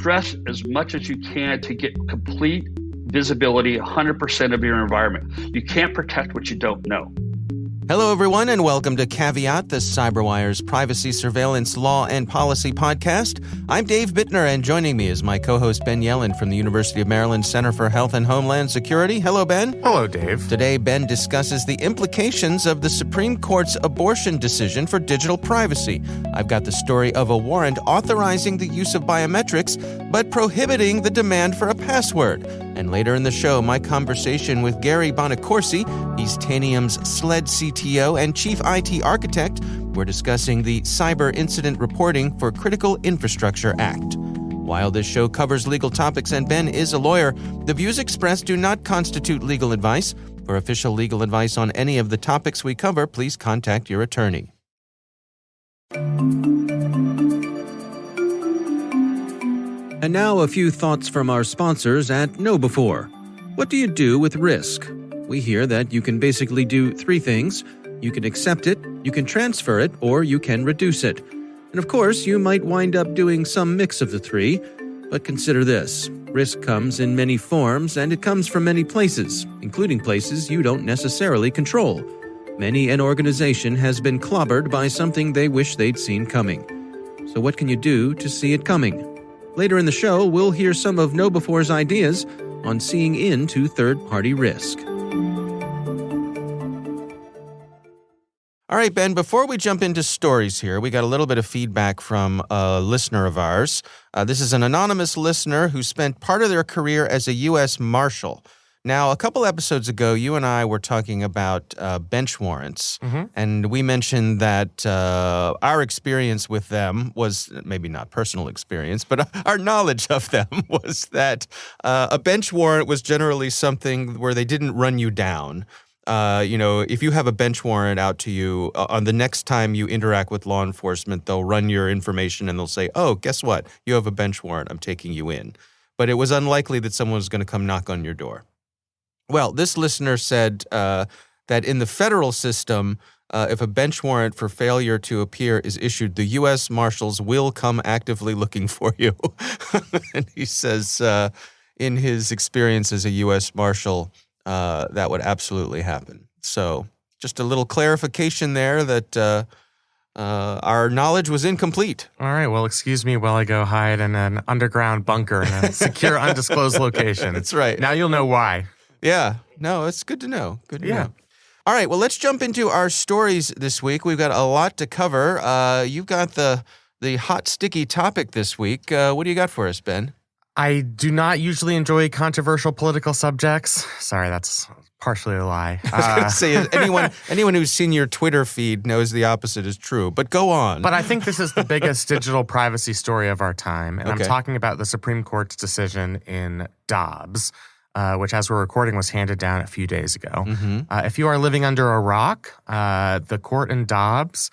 stress as much as you can to get complete visibility, 100% of your environment. You can't protect what you don't know. Hello, everyone, and welcome to Caveat, the CyberWire's privacy, surveillance, law, and policy podcast. I'm Dave Bittner, and joining me is my co-host Ben Yellen from the University of Maryland Center for Health and Homeland Security. Hello, Ben. Hello, Dave. Today, Ben discusses the implications of the Supreme Court's abortion decision for digital privacy. I've got the story of a warrant authorizing the use of biometrics, but prohibiting the demand for a password. And later in the show, my conversation with Gary Buonacorsi. He's Tanium's SLED CTO and Chief IT Architect. We're discussing the Cyber Incident Reporting for Critical Infrastructure Act. While this show covers legal topics and Ben is a lawyer, the views expressed do not constitute legal advice. For official legal advice on any of the topics we cover, please contact your attorney. And now a few thoughts from our sponsors at KnowBe4. What do you do with risk? We hear that you can basically do three things. You can accept it, you can transfer it, or you can reduce it. And of course, you might wind up doing some mix of the three. But consider this. Risk comes in many forms, and it comes from many places, including places you don't necessarily control. Many an organization has been clobbered by something they wish they'd seen coming. So what can you do to see it coming? Later in the show, we'll hear some of KnowBe4's ideas on seeing into third-party risk. All right, Ben, before we jump into stories here, we got a little bit of feedback from a listener of ours. This is an anonymous listener who spent part of their career as a U.S. Marshal. Now, a couple episodes ago, you and I were talking about bench warrants, and we mentioned that our experience with them was, maybe not personal experience, but our knowledge of them was that a bench warrant was generally something where they didn't run you down. If you have a bench warrant out to you, on the next time you interact with law enforcement, they'll run your information and they'll say, oh, guess what? You have a bench warrant. I'm taking you in. But it was unlikely that someone was going to come knock on your door. Well, this listener said that in the federal system, if a bench warrant for failure to appear is issued, the U.S. Marshals will come actively looking for you. And he says in his experience as a U.S. Marshal, that would absolutely happen. So just a little clarification there that our knowledge was incomplete. All right, well, excuse me while I go hide in an underground bunker in a secure, undisclosed location. That's right. Now you'll know why. Yeah. No, it's good to know. Good to know. All right, well, let's jump into our stories this week. We've got a lot to cover. You've got the hot, sticky topic this week. What do you got for us, Ben? I do not usually enjoy controversial political subjects. Sorry, that's partially a lie. I was going to say, anyone who's seen your Twitter feed knows the opposite is true, but go on. But I think this is the biggest digital privacy story of our time, and I'm talking about the Supreme Court's decision in Dobbs, which, as we're recording, was handed down a few days ago. If you are living under a rock, the court in Dobbs,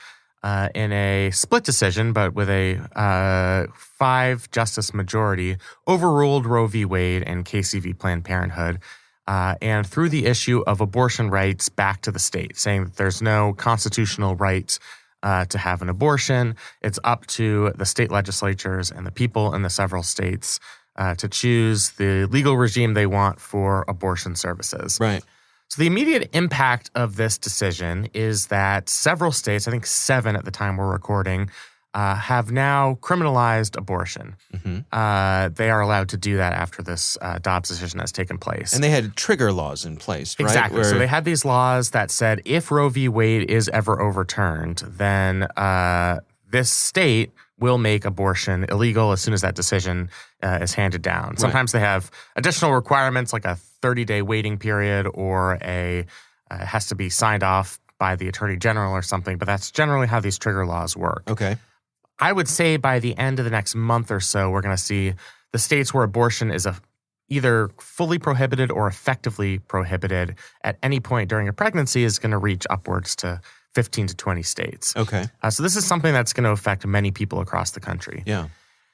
in a split decision, but with a 5-justice majority, overruled Roe v. Wade and Casey v. Planned Parenthood, and threw the issue of abortion rights back to the state, saying that there's no constitutional right to have an abortion. It's up to the state legislatures and the people in the several states to choose the legal regime they want for abortion services. Right. So the immediate impact of this decision is that several states, I think 7 at the time we're recording, have now criminalized abortion. They are allowed to do that after this Dobbs decision has taken place. And they had trigger laws in place, right? Exactly. So they had these laws that said if Roe v. Wade is ever overturned, then this state will make abortion illegal as soon as that decision is handed down. Sometimes they have additional requirements like a 30-day waiting period or it has to be signed off by the Attorney General or something, but that's generally how these trigger laws work. Okay. I would say by the end of the next month or so, we're going to see the states where abortion is either fully prohibited or effectively prohibited at any point during a pregnancy is going to reach upwards to 15 to 20 states. Okay. So this is something that's going to affect many people across the country. Yeah.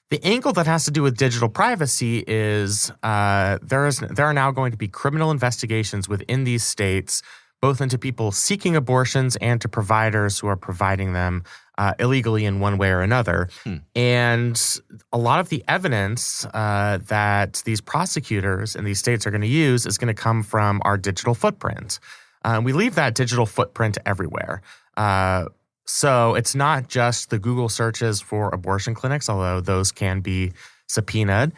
The angle that has to do with digital privacy is there are now going to be criminal investigations within these states, both into people seeking abortions and to providers who are providing them illegally in one way or another. And a lot of the evidence that these prosecutors in these states are going to use is going to come from our digital footprint. We leave that digital footprint everywhere. So it's not just the Google searches for abortion clinics, although those can be subpoenaed,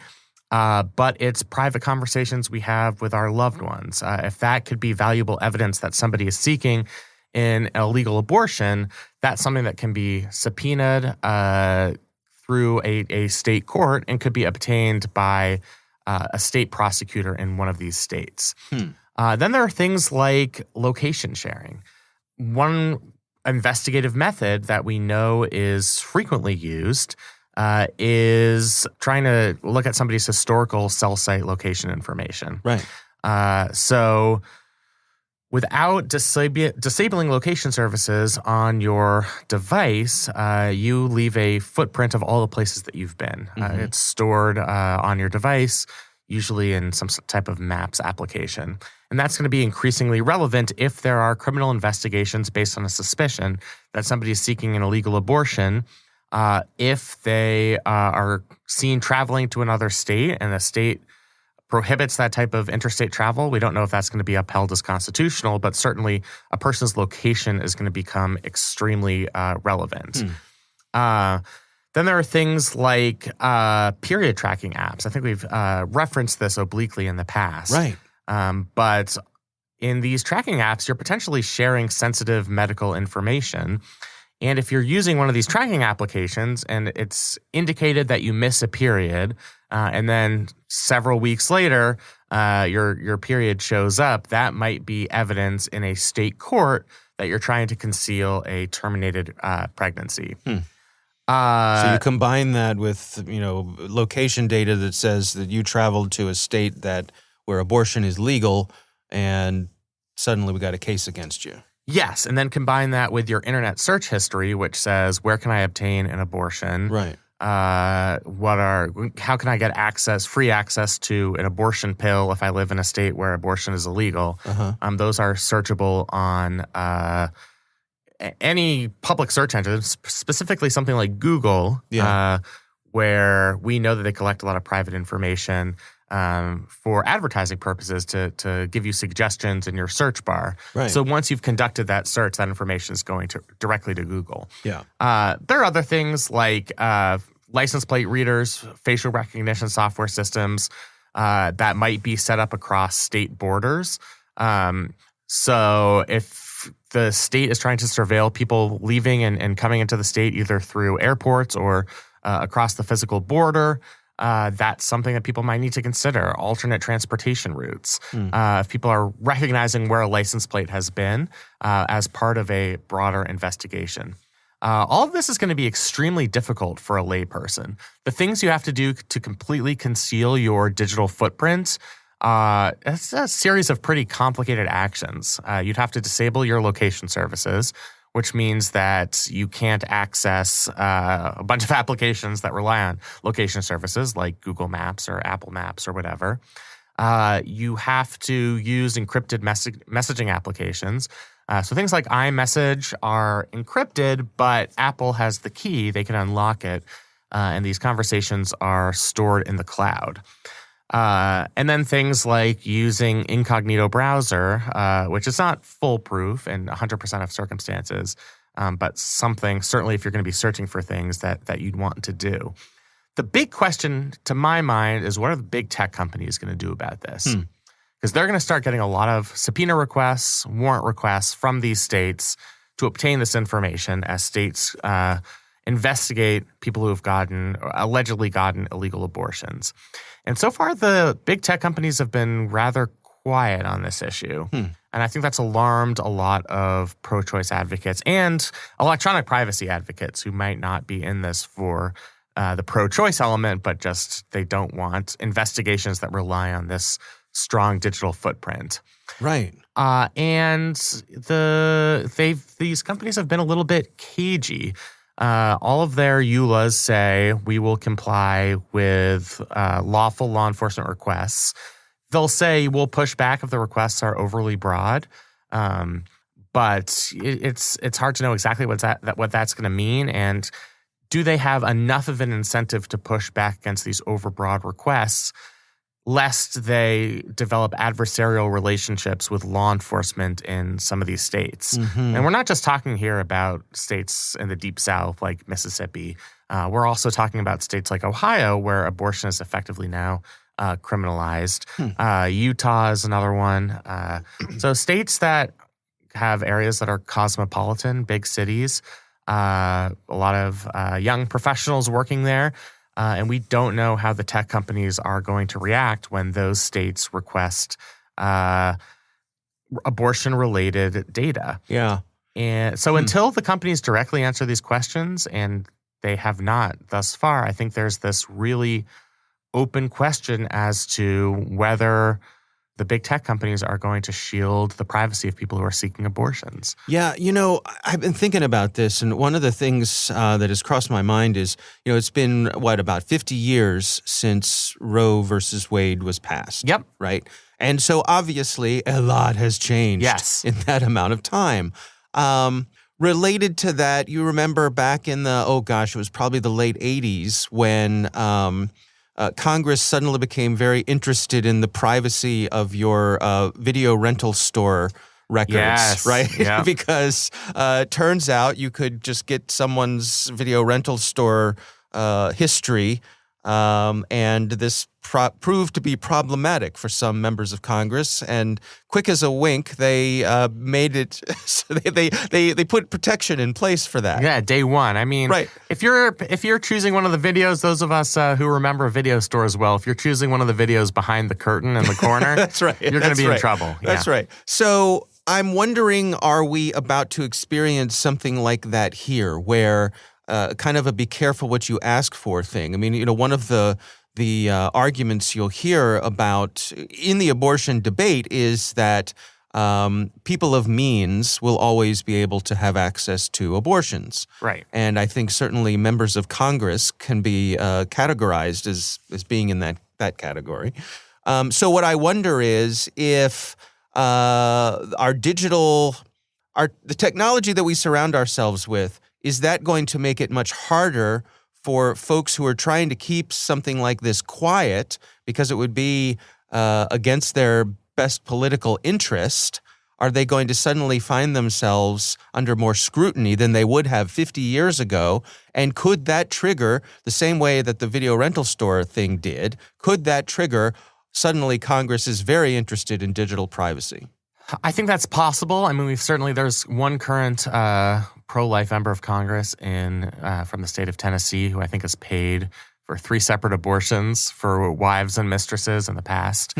but it's private conversations we have with our loved ones. If that could be valuable evidence that somebody is seeking in a legal abortion, that's something that can be subpoenaed through a state court and could be obtained by a state prosecutor in one of these states. Then there are things like location sharing. One investigative method that we know is frequently used is trying to look at somebody's historical cell site location information. Right. So without disabling location services on your device, you leave a footprint of all the places that you've been. It's stored on your device, usually in some type of maps application. And that's going to be increasingly relevant if there are criminal investigations based on a suspicion that somebody is seeking an illegal abortion. If they are seen traveling to another state and the state prohibits that type of interstate travel, we don't know if that's going to be upheld as constitutional, but certainly a person's location is going to become extremely relevant. Then there are things like period tracking apps. I think we've referenced this obliquely in the past. Right. But in these tracking apps, you're potentially sharing sensitive medical information. And if you're using one of these tracking applications and it's indicated that you miss a period, and then several weeks later, your period shows up, that might be evidence in a state court that you're trying to conceal a terminated pregnancy. So you combine that with, location data that says that you traveled to a state where abortion is legal, and suddenly we got a case against you. Yes, and then combine that with your internet search history, which says, where can I obtain an abortion? Right. How can I get free access to an abortion pill if I live in a state where abortion is illegal? Those are searchable on any public search engine, specifically something like Google, where we know that they collect a lot of private information for advertising purposes to give you suggestions in your search bar. Right. So once you've conducted that search, that information is going directly to Google. Yeah. There are other things like license plate readers, facial recognition software systems that might be set up across state borders. So if the state is trying to surveil people leaving and coming into the state either through airports or across the physical border, that's something that people might need to consider. Alternate transportation routes. If people are recognizing where a license plate has been as part of a broader investigation. All of this is going to be extremely difficult for a layperson. The things you have to do to completely conceal your digital footprint, it's a series of pretty complicated actions. You'd have to disable your location services, which means that you can't access a bunch of applications that rely on location services like Google Maps or Apple Maps or whatever. You have to use encrypted messaging applications. So things like iMessage are encrypted, but Apple has the key. They can unlock it, and these conversations are stored in the cloud. And then things like using incognito browser, which is not foolproof in 100% of circumstances, but something, certainly if you're going to be searching for things that you'd want to do. The big question to my mind is, what are the big tech companies going to do about this? Because they're going to start getting a lot of subpoena requests, warrant requests from these states to obtain this information as states investigate people who have allegedly gotten illegal abortions. And so far, the big tech companies have been rather quiet on this issue. And I think that's alarmed a lot of pro-choice advocates and electronic privacy advocates who might not be in this for the pro-choice element, but just they don't want investigations that rely on this strong digital footprint. Right. And these companies have been a little bit cagey. All of their EULAs say we will comply with lawful law enforcement requests. They'll say we'll push back if the requests are overly broad. But it's hard to know exactly what that's going to mean, and do they have enough of an incentive to push back against these overbroad requests, lest they develop adversarial relationships with law enforcement in some of these states. And we're not just talking here about states in the Deep South like Mississippi. We're also talking about states like Ohio, where abortion is effectively now criminalized. Utah is another one. So states that have areas that are cosmopolitan, big cities, a lot of young professionals working there. And we don't know how the tech companies are going to react when those states request abortion-related data. Yeah. And so until the companies directly answer these questions, and they have not thus far, I think there's this really open question as to whether the big tech companies are going to shield the privacy of people who are seeking abortions. Yeah, I've been thinking about this, and one of the things that has crossed my mind is, it's been, about 50 years since Roe versus Wade was passed. Yep. Right? And so obviously a lot has changed in that amount of time. Related to that, you remember back in it was probably the late 80s when Congress suddenly became very interested in the privacy of your video rental store records, right? Yeah. Because it turns out you could just get someone's video rental store history, and this proved to be problematic for some members of Congress. And quick as a wink, they made it so they put protection in place for that. Yeah, day one. I mean, right. If you're choosing one of the videos, those of us who remember video stores well, if you're choosing one of the videos behind the curtain in the corner, that's right. You're going to be in trouble. That's right. So I'm wondering, are we about to experience something like that here, where kind of a be careful what you ask for thing? I mean, one of the arguments you'll hear about in the abortion debate is that people of means will always be able to have access to abortions. Right. And I think certainly members of Congress can be categorized as being in that category. So what I wonder is if the technology that we surround ourselves with, is that going to make it much harder for folks who are trying to keep something like this quiet because it would be against their best political interest? Are they going to suddenly find themselves under more scrutiny than they would have 50 years ago? And could that trigger, the same way that the video rental store thing did, could that trigger suddenly Congress is very interested in digital privacy? I think that's possible. I mean, there's one current pro-life member of Congress from the state of Tennessee who I think has paid for 3 separate abortions for wives and mistresses in the past.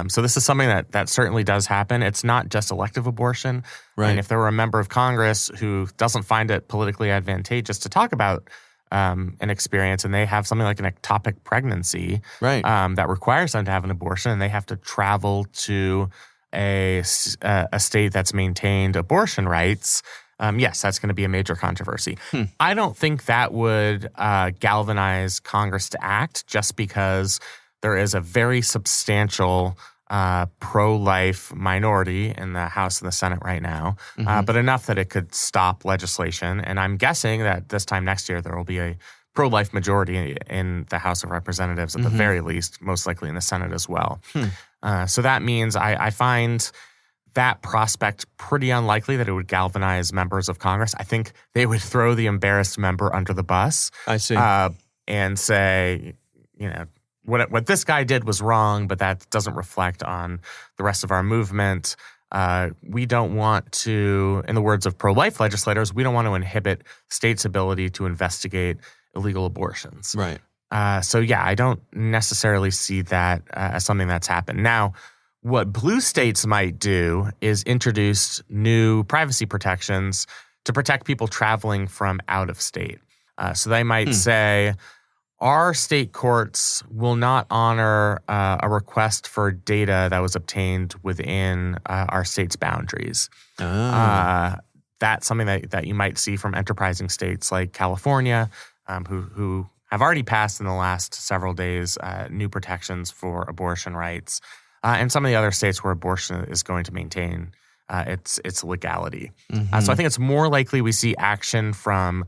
So this is something that certainly does happen. It's not just elective abortion. Right. And if there were a member of Congress who doesn't find it politically advantageous to talk about an experience, and they have something like an ectopic pregnancy that requires them to have an abortion, and they have to travel to a state that's maintained abortion rights, yes, that's going to be a major controversy. I don't think that would galvanize Congress to act, just because there is a very substantial pro-life minority in the House and the Senate right now, but enough that it could stop legislation. And I'm guessing that this time next year there will be a pro-life majority in the House of Representatives at the very least, most likely in the Senate as well. So that means I find that prospect pretty unlikely that it would galvanize members of Congress. I think they would throw the embarrassed member under the bus. I see. And say, what this guy did was wrong, but that doesn't reflect on the rest of our movement. We don't want to, in the words of pro-life legislators, we don't want to inhibit states' ability to investigate illegal abortions. Right. So yeah, I don't necessarily see that as something that's happened. Now, what blue states might do is introduce new privacy protections to protect people traveling from out of state. So they might say, our state courts will not honor a request for data that was obtained within our state's boundaries. That's something that you might see from enterprising states like California, who have already passed in the last several days new protections for abortion rights, and some of the other states where abortion is going to maintain its legality. So I think it's more likely we see action from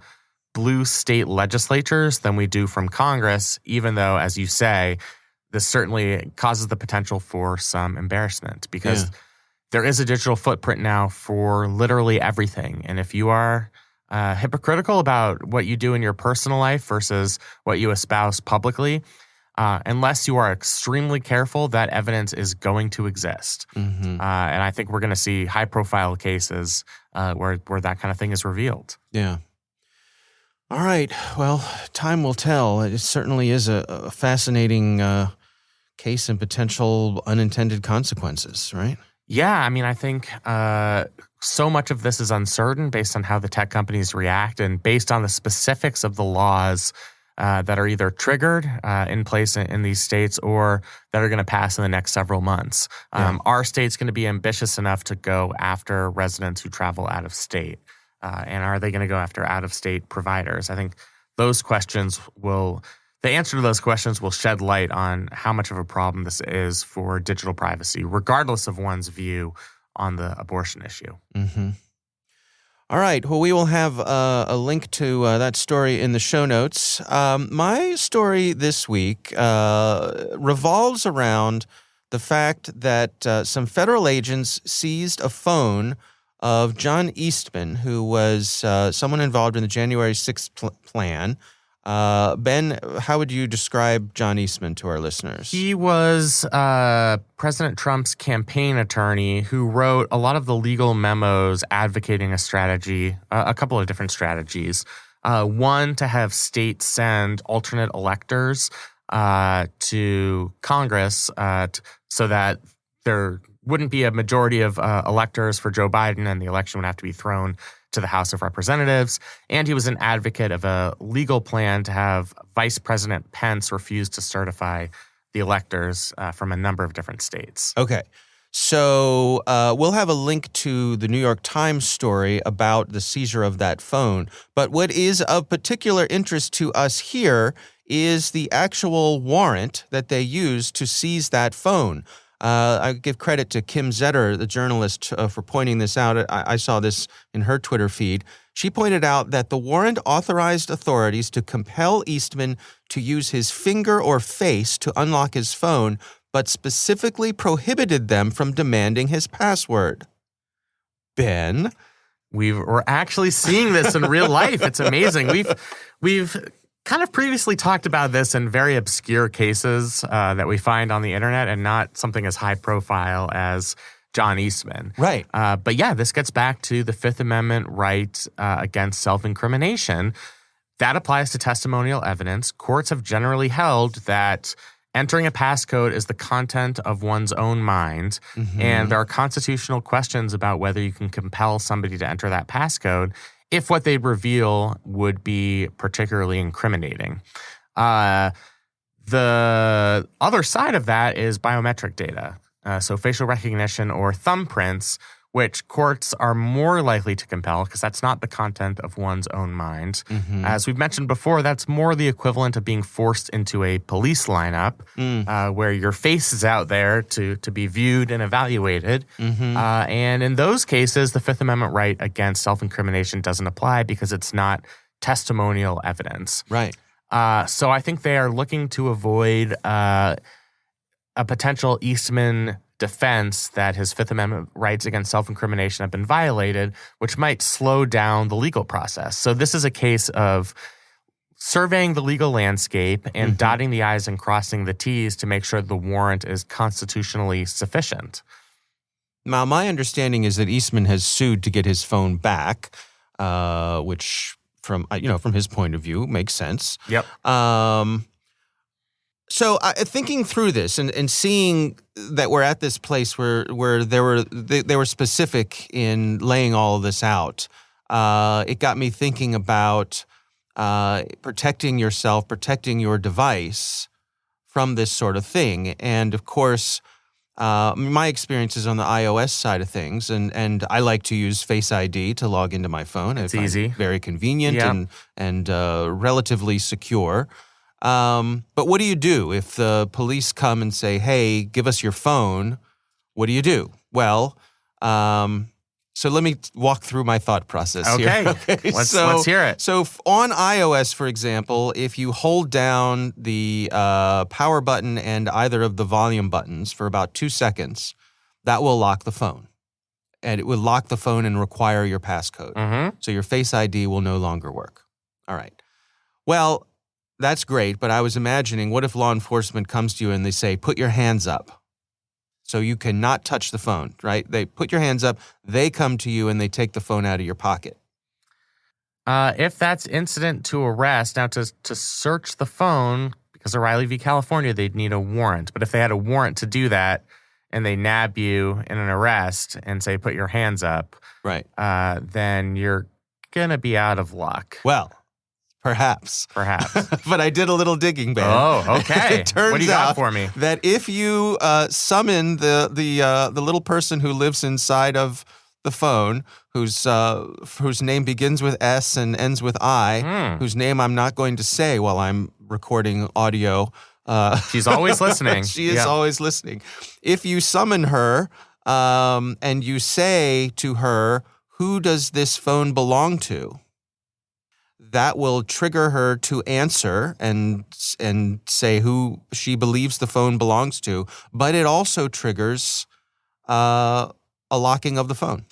blue state legislatures than we do from Congress, even though, as you say, this certainly causes the potential for some embarrassment because there is a digital footprint now for literally everything. And if you are hypocritical about what you do in your personal life versus what you espouse publicly, unless you are extremely careful, that evidence is going to exist. And I think we're going to see high-profile cases where that kind of thing is revealed. Yeah. All right. Well, time will tell. It certainly is a fascinating case and potential unintended consequences, right? Yeah, I mean, I think so much of this is uncertain based on how the tech companies react and based on the specifics of the laws that are either triggered in place in these states or that are going to pass in the next several months. Our state's going to be ambitious enough to go after residents who travel out of state. And are they going to go after out-of-state providers? I think those questions the answer to those questions will shed light on how much of a problem this is for digital privacy, regardless of one's view on the abortion issue. All right. Well, we will have a link to that story in the show notes. My story this week revolves around the fact that some federal agents seized a phone of John Eastman, who was someone involved in the January 6th plan. Ben, how would you describe John Eastman to our listeners? He was President Trump's campaign attorney who wrote a lot of the legal memos advocating a strategy, a couple of different strategies. One, to have states send alternate electors to Congress so that there wouldn't be a majority of electors for Joe Biden and the election would have to be thrown to the House of Representatives. And he was an advocate of a legal plan to have Vice President Pence refuse to certify the electors from a number of different states. Okay. So we'll have a link to the New York Times story about the seizure of that phone. But what is of particular interest to us here is the actual warrant that they used to seize that phone. I give credit to Kim Zetter, the journalist, for pointing this out. I saw this in her Twitter feed. She pointed out that the warrant authorized authorities to compel Eastman to use his finger or face to unlock his phone, but specifically prohibited them from demanding his password. Ben? We're actually seeing this in real life. It's amazing. We've kind of previously talked about this in very obscure cases that we find on the internet and not something as high profile as John Eastman. Right. But yeah, this gets back to the Fifth Amendment right against self-incrimination. That applies to testimonial evidence. Courts have generally held that entering a passcode is the content of one's own mind, and there are constitutional questions about whether you can compel somebody to enter that passcode if what they reveal would be particularly incriminating. The other side of that is biometric data, so facial recognition or thumbprints, which courts are more likely to compel because that's not the content of one's own mind. As we've mentioned before, that's more the equivalent of being forced into a police lineup where your face is out there to be viewed and evaluated. And in those cases, the Fifth Amendment right against self-incrimination doesn't apply because it's not testimonial evidence. Right. So I think they are looking to avoid a potential Eastman defense that his Fifth Amendment rights against self-incrimination have been violated, which might slow down the legal process. So this is a case of surveying the legal landscape and dotting the I's and crossing the T's to make sure the warrant is constitutionally sufficient. Now, my understanding is that Eastman has sued to get his phone back, which from his point of view makes sense. Yep. So thinking through this and seeing that we're at this place where they were specific in laying all of this out, it got me thinking about protecting yourself, protecting your device from this sort of thing. And of course, my experience is on the iOS side of things, and I like to use Face ID to log into my phone. It's easy, very convenient, and relatively secure. But what do you do if the police come and say, hey, give us your phone? What do you do? Well, So let me walk through my thought process here. Okay. Let's hear it. So on iOS, for example, if you hold down the power button and either of the volume buttons for about 2 seconds, that will lock the phone. And it will lock the phone and require your passcode. Mm-hmm. So your Face ID will no longer work. All right. Well, that's great, but I was imagining, what if law enforcement comes to you and they say, put your hands up? So you cannot touch the phone, right? They put your hands up, they come to you, and they take the phone out of your pocket. If that's incident to arrest, now to search the phone, because of Riley v. California, they'd need a warrant. But if they had a warrant to do that and they nab you in an arrest and say, put your hands up, right? Then you're going to be out of luck. Well, perhaps. But I did a little digging, Ben. Oh, okay. It turns what do you got for me? That if you summon the little person who lives inside of the phone, whose name begins with S and ends with I, whose name I'm not going to say while I'm recording audio. She's always listening. She is always listening. If you summon her and you say to her, who does this phone belong to? That will trigger her to answer and say who she believes the phone belongs to, but it also triggers a locking of the phone.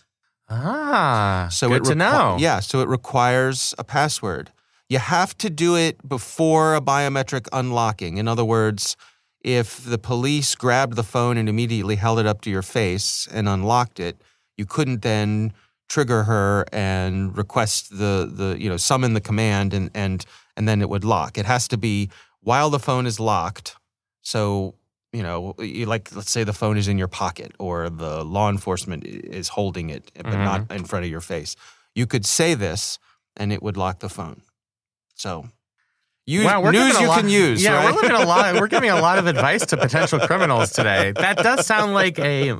So good to know. Yeah, so it requires a password. You have to do it before a biometric unlocking. In other words, if the police grabbed the phone and immediately held it up to your face and unlocked it, you couldn't then trigger her and request summon the command and then it would lock. It has to be while the phone is locked. So, let's say the phone is in your pocket or the law enforcement is holding it, but not in front of your face. You could say this and it would lock the phone. So news you can use. Yeah, right? we're giving a lot of advice to potential criminals today. That does sound like a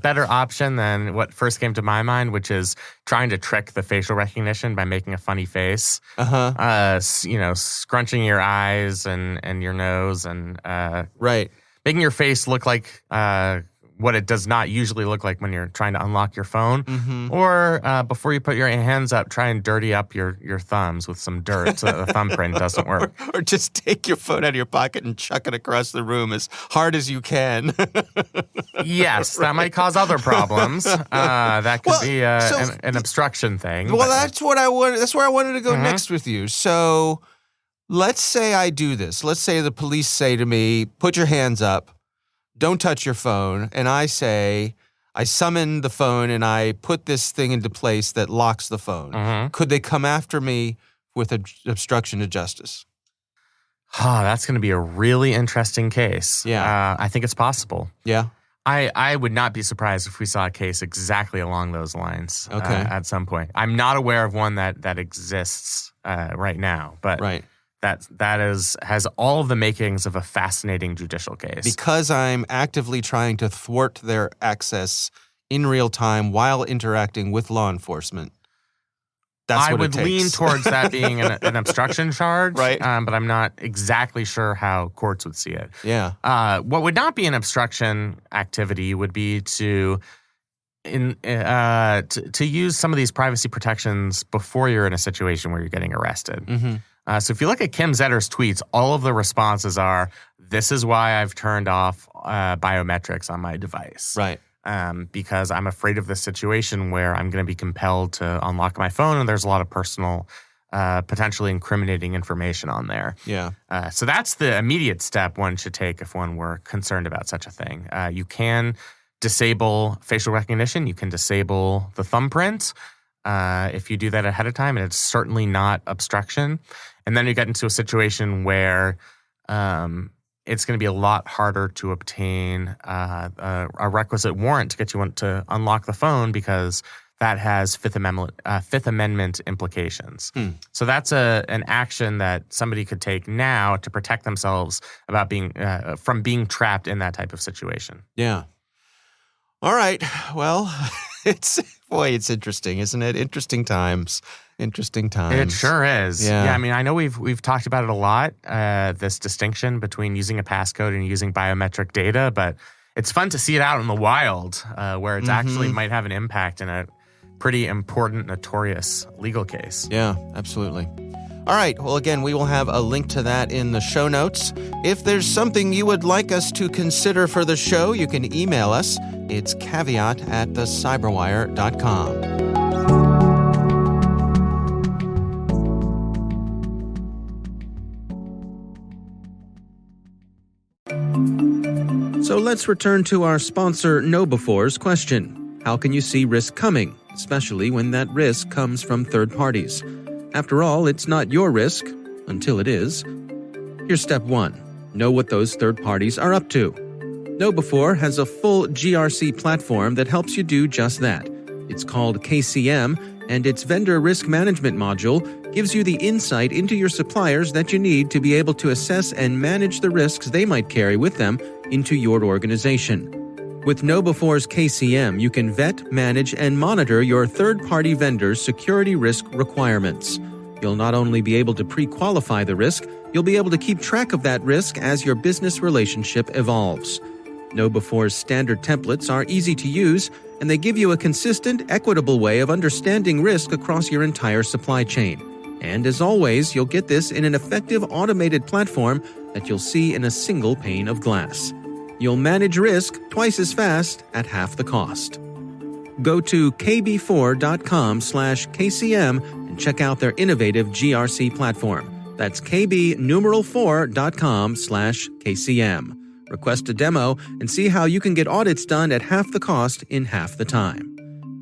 better option than what first came to my mind, which is trying to trick the facial recognition by making a funny face. Scrunching your eyes and your nose and right, making your face look like what it does not usually look like when you're trying to unlock your phone. Mm-hmm. Or before you put your hands up, try and dirty up your thumbs with some dirt so that the thumbprint doesn't work. Or just take your phone out of your pocket and chuck it across the room as hard as you can. Yes, that might cause other problems. That could be an obstruction thing. Well, that's what I wanted. That's where I wanted to go next with you. So let's say I do this. Let's say the police say to me, put your hands up. Don't touch your phone. And I say, I summon the phone and I put this thing into place that locks the phone. Could they come after me with obstruction of justice? That's going to be a really interesting case. Yeah. I think it's possible. Yeah. I would not be surprised if we saw a case exactly along those lines at some point. I'm not aware of one that exists right now, but right. That has all of the makings of a fascinating judicial case. Because I'm actively trying to thwart their access in real time while interacting with law enforcement. That's what it takes. I would lean towards that being an obstruction charge, right? But I'm not exactly sure how courts would see it. Yeah. What would not be an obstruction activity would be to use some of these privacy protections before you're in a situation where you're getting arrested. Mm-hmm. So if you look at Kim Zetter's tweets, all of the responses are, this is why I've turned off biometrics on my device. Right. Because I'm afraid of this situation where I'm going to be compelled to unlock my phone and there's a lot of personal, potentially incriminating information on there. Yeah. So that's the immediate step one should take if one were concerned about such a thing. You can disable facial recognition. You can disable the thumbprint. If you do that ahead of time, and it's certainly not obstruction. And then you get into a situation where it's going to be a lot harder to obtain a requisite warrant to get you to unlock the phone because that has Fifth Amendment implications. So that's an action that somebody could take now to protect themselves from being trapped in that type of situation. Yeah. All right. Well, it's interesting, isn't it? Interesting times. It sure is. Yeah. I mean, I know we've talked about it a lot, this distinction between using a passcode and using biometric data, but it's fun to see it out in the wild where it actually might have an impact in pretty important, notorious legal case. Yeah, absolutely. All right. Well, again, we will have a link to that in the show notes. If there's something you would like us to consider for the show, you can email us. It's caveat@thecyberwire.com. So let's return to our sponsor KnowBefore's question. How can you see risk coming, especially when that risk comes from third parties? After all, it's not your risk, until it is. Here's step 1. Know what those third parties are up to. KnowBefore has a full GRC platform that helps you do just that. It's called KCM, and its vendor risk management module gives you the insight into your suppliers that you need to be able to assess and manage the risks they might carry with them into your organization. With KnowBefore's KCM, you can vet, manage, and monitor your third-party vendors' security risk requirements. You'll not only be able to pre-qualify the risk, you'll be able to keep track of that risk as your business relationship evolves. KnowBefore's standard templates are easy to use, and they give you a consistent, equitable way of understanding risk across your entire supply chain. And as always, you'll get this in an effective automated platform that you'll see in a single pane of glass. You'll manage risk twice as fast at half the cost. Go to kb4.com/KCM and check out their innovative GRC platform. That's kb4.com/KCM. Request a demo and see how you can get audits done at half the cost in half the time.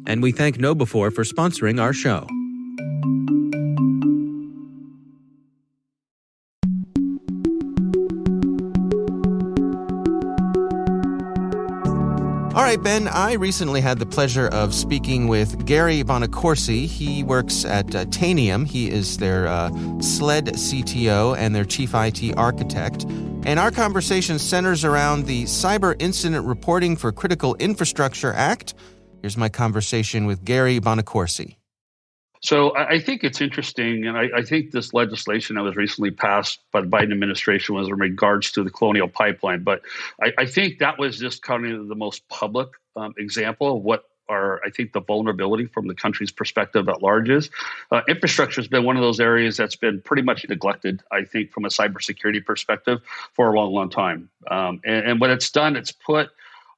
And we thank KnowBefore for sponsoring our show. All right, Ben, I recently had the pleasure of speaking with Gary Buonacorsi. He works at Tanium. He is their SLED CTO and their chief IT architect. And our conversation centers around the Cyber Incident Reporting for Critical Infrastructure Act. Here's my conversation with Gary Buonacorsi. So I think it's interesting, and I think this legislation that was recently passed by the Biden administration was in regards to the Colonial Pipeline. But I think that was just kind of the most public example of what are, I think, the vulnerability from the country's perspective at large is. Infrastructure has been one of those areas that's been pretty much neglected, I think, from a cybersecurity perspective for a long, long time. And what it's done, it's put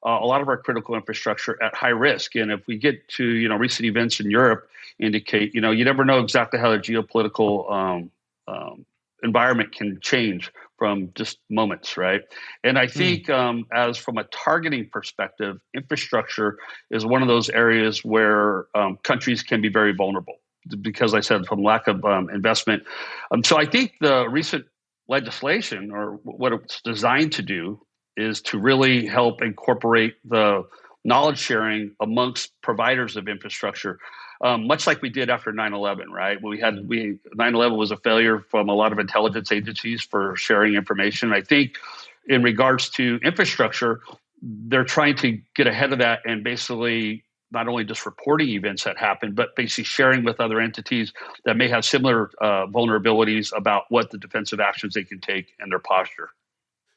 a lot of our critical infrastructure at high risk. And if we get to, recent events in Europe indicate, you never know exactly how the geopolitical environment can change from just moments, right? And I think as from a targeting perspective, infrastructure is one of those areas where countries can be very vulnerable because I said from lack of investment. So I think the recent legislation or what it's designed to do is to really help incorporate the knowledge sharing amongst providers of infrastructure, much like we did after 9/11, right? 9/11 was a failure from a lot of intelligence agencies for sharing information. I think in regards to infrastructure, they're trying to get ahead of that and basically not only just reporting events that happen, but basically sharing with other entities that may have similar vulnerabilities about what the defensive actions they can take and their posture.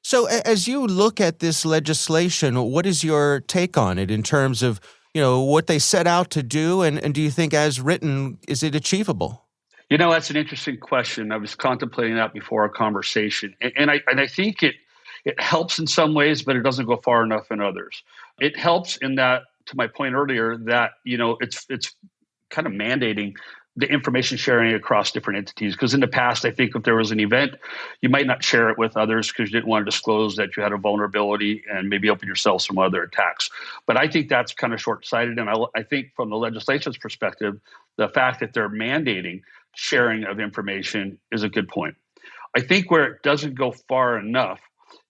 So as you look at this legislation, what is your take on it in terms of, what they set out to do? And do you think as written, is it achievable? That's an interesting question. I was contemplating that before our conversation. And I think it helps in some ways, but it doesn't go far enough in others. It helps in that, to my point earlier, that, it's kind of mandating the information sharing across different entities. Because in the past, I think if there was an event, you might not share it with others because you didn't want to disclose that you had a vulnerability and maybe open yourself some other attacks. But I think that's kind of short-sighted. And I think from the legislation's perspective, the fact that they're mandating sharing of information is a good point. I think where it doesn't go far enough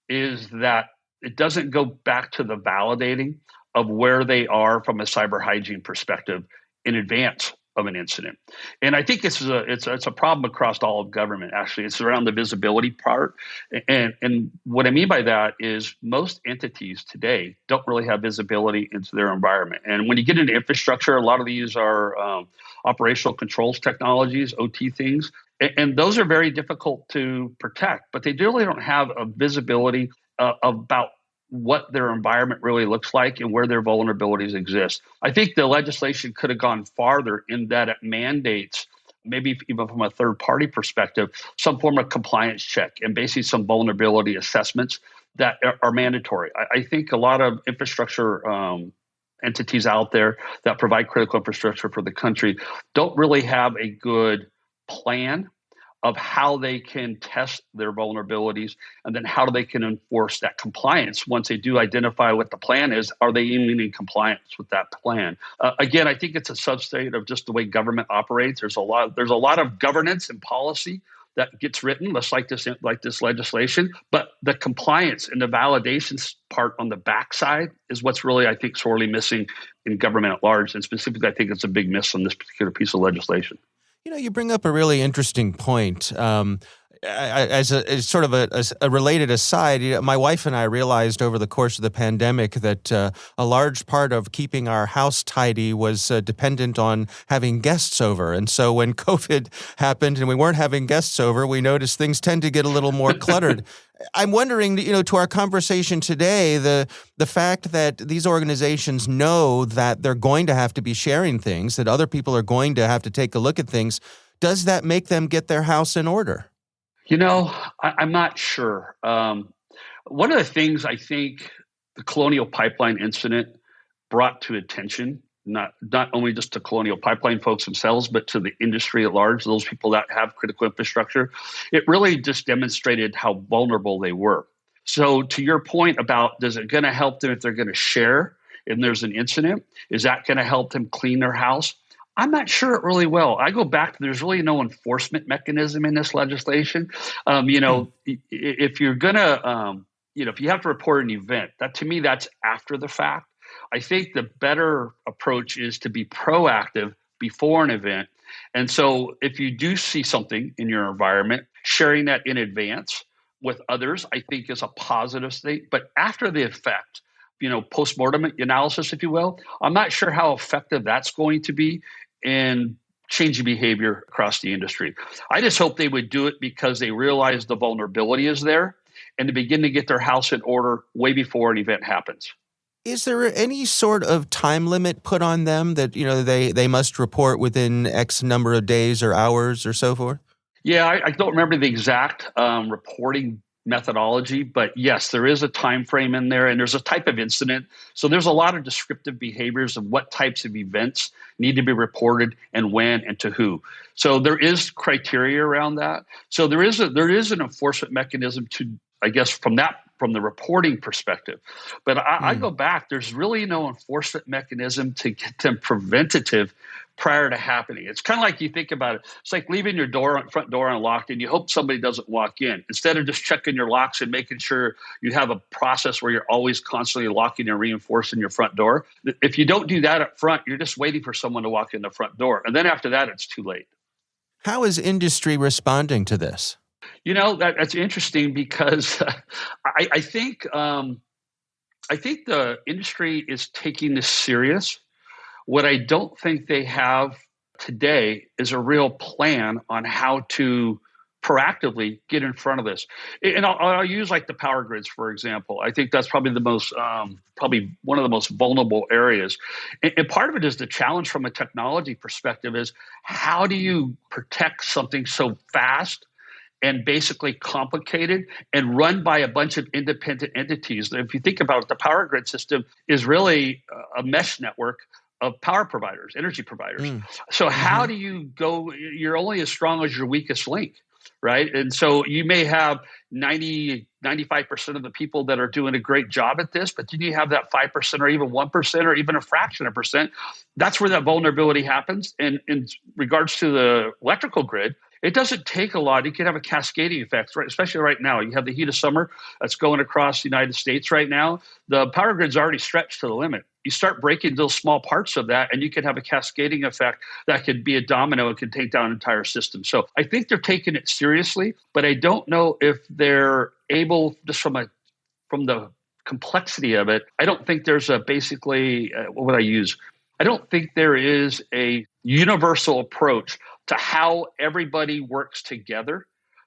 is that it doesn't go back to the validating of where they are from a cyber hygiene perspective in advance of an incident. And I think this is it's a problem across all of government, actually. It's around the visibility part. And what I mean by that is most entities today don't really have visibility into their environment. And when you get into infrastructure, a lot of these are operational controls technologies, OT things. And those are very difficult to protect, but they really don't have a visibility about what their environment really looks like and where their vulnerabilities exist. I think the legislation could have gone farther in that it mandates, maybe even from a third party perspective, some form of compliance check and basically some vulnerability assessments that are mandatory. I think a lot of infrastructure entities out there that provide critical infrastructure for the country don't really have a good plan of how they can test their vulnerabilities and then how they can enforce that compliance. Once they do identify what the plan is, are they even in compliance with that plan? Again, I think it's a substate of just the way government operates. There's a lot of governance and policy that gets written, just like this legislation, but the compliance and the validation part on the backside is what's really, I think, sorely missing in government at large. And specifically, I think it's a big miss on this particular piece of legislation. You bring up a really interesting point. As sort of a related aside, my wife and I realized over the course of the pandemic that a large part of keeping our house tidy was dependent on having guests over. And so when COVID happened and we weren't having guests over, we noticed things tend to get a little more cluttered. I'm wondering, to our conversation today, the fact that these organizations know that they're going to have to be sharing things, that other people are going to have to take a look at things, does that make them get their house in order? I'm not sure. One of the things I think the Colonial Pipeline incident brought to attention, not only just to Colonial Pipeline folks themselves, but to the industry at large, those people that have critical infrastructure, it really just demonstrated how vulnerable they were. So to your point about, does it going to help them if they're going to share and there's an incident? Is that going to help them clean their house? I'm not sure it really will. I go back to there's really no enforcement mechanism in this legislation. If you're going to, if you have to report an event, that to me, that's after the fact. I think the better approach is to be proactive before an event. And so if you do see something in your environment, sharing that in advance with others, I think is a positive state. But after the effect, post-mortem analysis, if you will, I'm not sure how effective that's going to be in changing behavior across the industry. I just hope they would do it because they realize the vulnerability is there and to begin to get their house in order way before an event happens. Is there any sort of time limit put on them that, they must report within X number of days or hours or so forth? Yeah, I don't remember the exact reporting methodology, but yes, there is a time frame in there and there's a type of incident. So there's a lot of descriptive behaviors of what types of events need to be reported and when and to who. So there is criteria around that. So there is an enforcement mechanism to, I guess, from the reporting perspective. But I go back, there's really no enforcement mechanism to get them preventative prior to happening. It's kind of like you think about it. It's like leaving your front door unlocked and you hope somebody doesn't walk in. Instead of just checking your locks and making sure you have a process where you're always constantly locking and reinforcing your front door. If you don't do that up front, you're just waiting for someone to walk in the front door. And then after that, it's too late. How is industry responding to this? That's interesting because I think the industry is taking this serious. What I don't think they have today is a real plan on how to proactively get in front of this. And I'll use like the power grids, for example. I think that's probably probably one of the most vulnerable areas. And part of it is the challenge from a technology perspective is how do you protect something so fast and basically complicated and run by a bunch of independent entities? If you think about it, the power grid system is really a mesh network of power providers, energy providers. So how do you go? You're only as strong as your weakest link, right? And so you may have 95% of the people that are doing a great job at this, but then you have that 5% or even 1% or even a fraction of percent. That's where that vulnerability happens. And in regards to the electrical grid, it doesn't take a lot. You can have a cascading effect, right? Especially right now. You have the heat of summer that's going across the United States right now. The power grid's already stretched to the limit. You start breaking those small parts of that, and you can have a cascading effect that could be a domino. It can take down an entire system. So I think they're taking it seriously, but I don't know if they're able, just from the complexity of it, I don't think there's what would I use? I don't think there is a universal approach to how everybody works together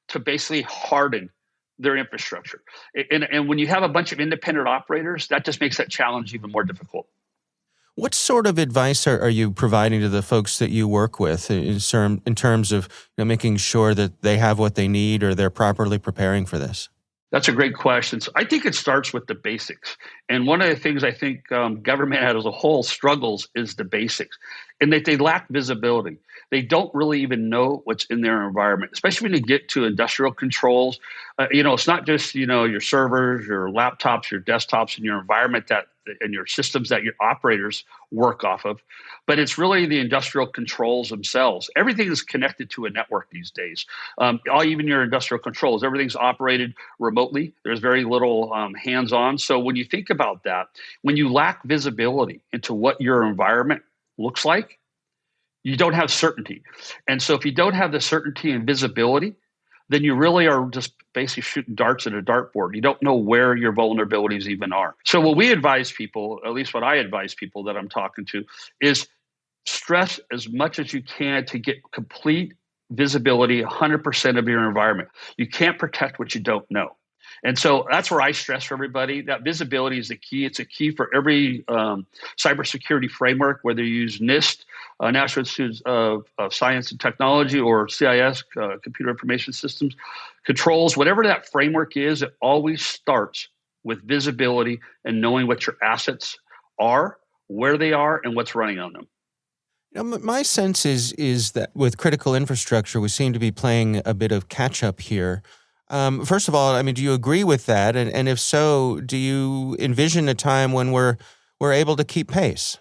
to basically harden their infrastructure. And when you have a bunch of independent operators, that just makes that challenge even more difficult. What sort of advice are you providing to the folks that you work with in terms of making sure that they have what they need or they're properly preparing for this? That's a great question. So I think it starts with the basics. And one of the things I think government as a whole struggles is the basics, and that they lack visibility. They don't really even know what's in their environment, especially when you get to industrial controls. It's not just, your servers, your laptops, your desktops, and your environment and your systems that your operators work off of, but it's really the industrial controls themselves. Everything is connected to a network these days. Even your industrial controls, everything's operated remotely. There's very little hands-on. So when you think about that, when you lack visibility into what your environment looks like, you don't have certainty. And so if you don't have the certainty and visibility, then you really are just basically shooting darts at a dartboard. You don't know where your vulnerabilities even are. So what we advise people, at least what I advise people that I'm talking to, is stress as much as you can to get complete visibility, 100% of your environment. You can't protect what you don't know. And so that's where I stress for everybody that visibility is the key. It's a key for every cybersecurity framework, whether you use NIST, National Institute of Science and Technology, or CIS, Computer Information Systems, controls, whatever that framework is, it always starts with visibility and knowing what your assets are, where they are, and what's running on them. My sense is that with critical infrastructure, we seem to be playing a bit of catch up here. First of all, do you agree with that? And if so, do you envision a time when we're able to keep pace?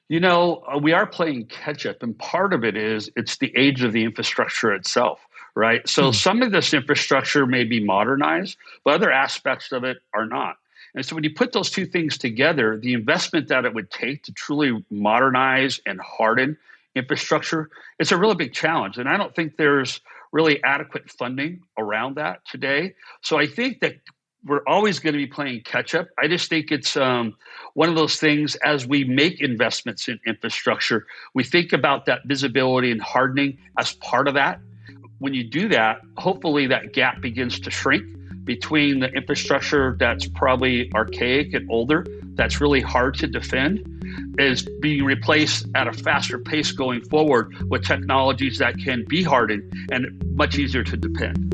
We are playing catch up, and part of it's the age of the infrastructure itself, right? So some of this infrastructure may be modernized, but other aspects of it are not. And so when you put those two things together, the investment that it would take to truly modernize and harden infrastructure, it's a really big challenge. And I don't think there's really adequate funding around that today. So I think that we're always going to be playing catch up. I just think it's one of those things as we make investments in infrastructure, we think about that visibility and hardening as part of that. When you do that, hopefully that gap begins to shrink between the infrastructure that's probably archaic and older, that's really hard to defend, is being replaced at a faster pace going forward with technologies that can be hardened and much easier to defend.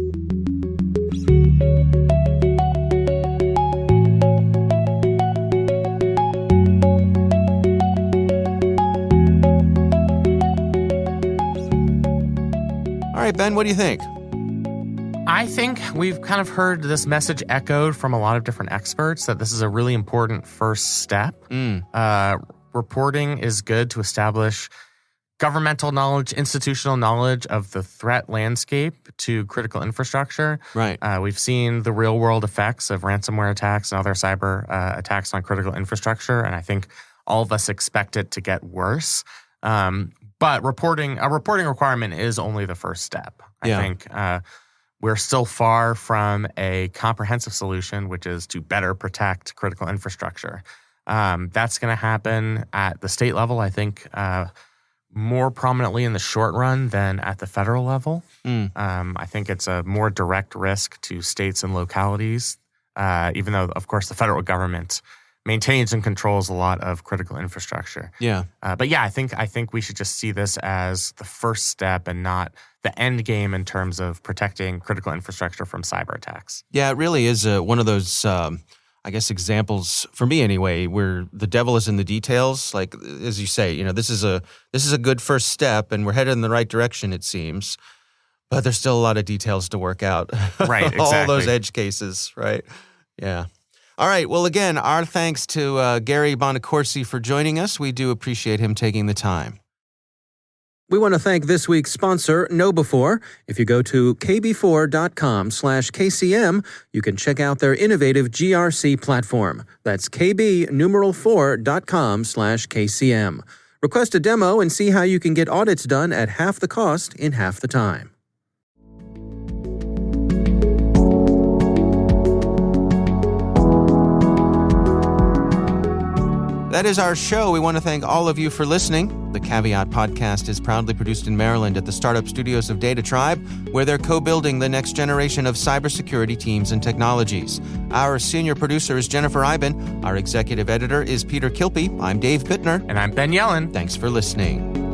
All right, Ben, what do you think? I think we've kind of heard this message echoed from a lot of different experts that this is a really important first step. Reporting is good to establish governmental knowledge, institutional knowledge of the threat landscape to critical infrastructure. Right. We've seen the real world effects of ransomware attacks and other cyber attacks on critical infrastructure, and I think all of us expect it to get worse. But a reporting requirement is only the first step. I think we're still far from a comprehensive solution, which is to better protect critical infrastructure. That's going to happen at the state level, I think, more prominently in the short run than at the federal level. I think it's a more direct risk to states and localities, even though, of course, the federal government maintains and controls a lot of critical infrastructure. But I think we should just see this as the first step and not the end game in terms of protecting critical infrastructure from cyber attacks. Yeah, it really is one of those, examples for me anyway, where the devil is in the details. Like as you say, this is a good first step, and we're headed in the right direction, it seems. But there's still a lot of details to work out. Right, exactly. All those edge cases, right? Yeah. All right. Well, again, our thanks to Gary Buonacorsi for joining us. We do appreciate him taking the time. We want to thank this week's sponsor, KnowBe4. If you go to kb4.com/KCM, you can check out their innovative GRC platform. That's kb4.com/KCM. Request a demo and see how you can get audits done at half the cost in half the time. That is our show. We want to thank all of you for listening. The Caveat podcast is proudly produced in Maryland at the startup studios of Data Tribe, where they're co-building the next generation of cybersecurity teams and technologies. Our senior producer is Jennifer Iben. Our executive editor is Peter Kilpie. I'm Dave Bittner. And I'm Ben Yellen. Thanks for listening.